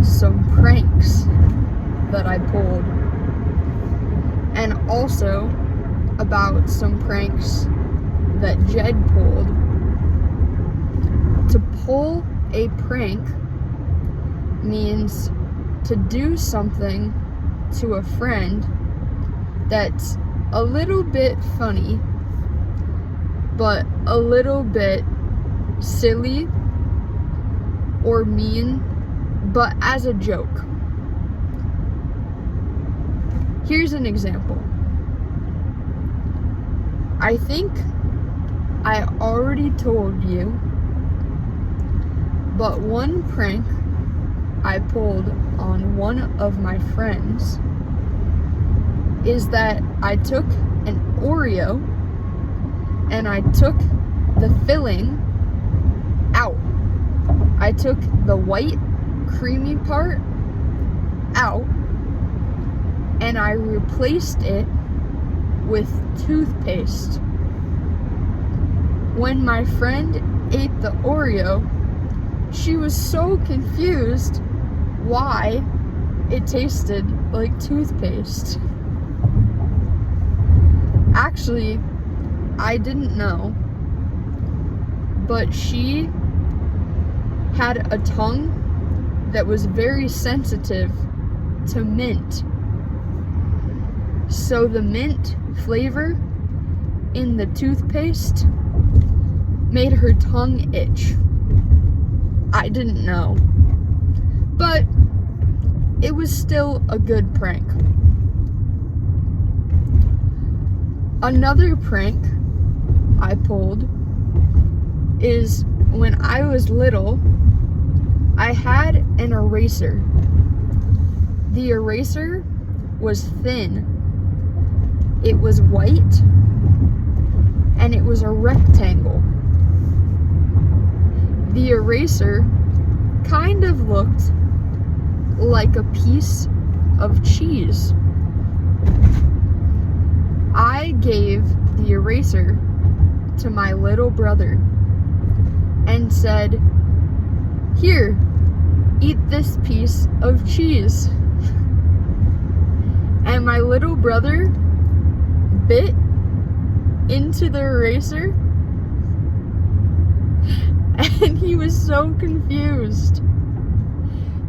some pranks that I pulled, and also about some pranks that Jed pulled. To pull a prank means to do something to a friend that's a little bit funny, but a little bit silly or mean, but as a joke. Here's an example. I think I already told you, but one prank I pulled on one of my friends is that I took an Oreo and I took the filling out. I took the white creamy part out and I replaced it with toothpaste. When my friend ate the Oreo, she was so confused why it tasted like toothpaste. Actually, I didn't know, but she had a tongue that was very sensitive to mint. So the mint flavor in the toothpaste made her tongue itch. I didn't know, but it was still a good prank. Another prank I pulled is when I was little, I had an eraser. The eraser was thin. It was white and it was a rectangle. The eraser kind of looked like a piece of cheese. I gave the eraser to my little brother and said, "Here, eat this piece of cheese." And my little brother bit into the eraser and he was so confused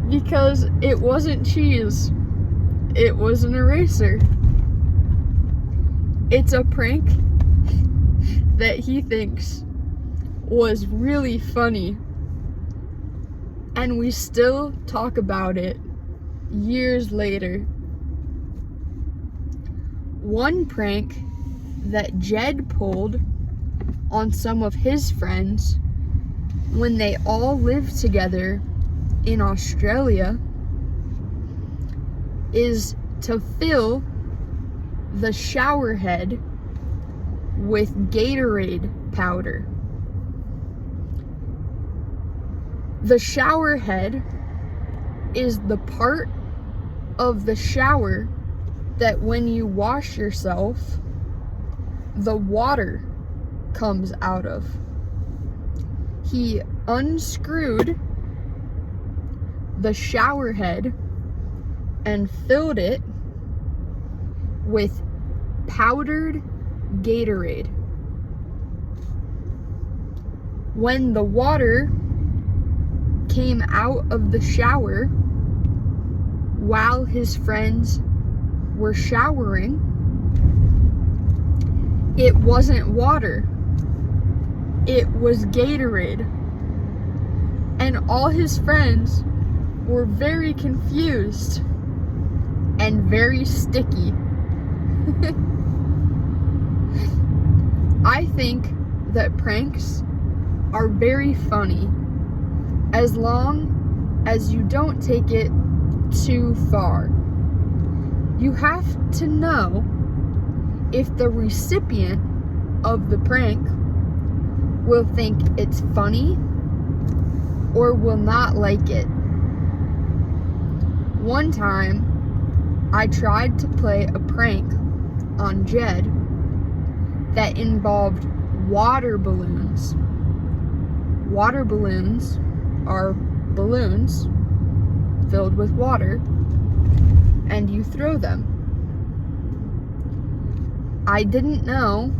because it wasn't cheese, it was an eraser. It's a prank that he thinks was really funny, and we still talk about it years later. One prank that Jed pulled on some of his friends when they all lived together in Australia is to fill the shower head with Gatorade powder. The shower head is the part of the shower that when you wash yourself, the water comes out of. He unscrewed the shower head and filled it with powdered Gatorade. When the water came out of the shower while his friends were showering, it wasn't water, it was Gatorade. And all his friends were very confused and very sticky. I think that pranks are very funny as long as you don't take it too far. You have to know if the recipient of the prank will think it's funny or will not like it. One time, I tried to play a prank on Jed that involved water balloons. Water balloons are balloons filled with water and you throw them. I didn't know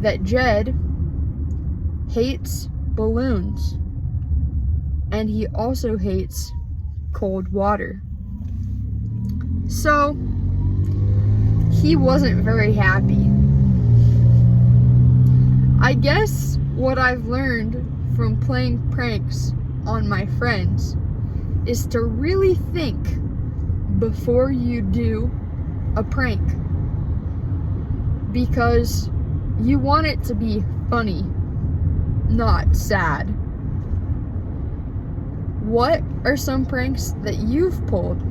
that Jed hates balloons, and he also hates cold water. So, he wasn't very happy. I guess what I've learned from playing pranks on my friends is to really think before you do a prank, because you want it to be funny, not sad. What are some pranks that you've pulled?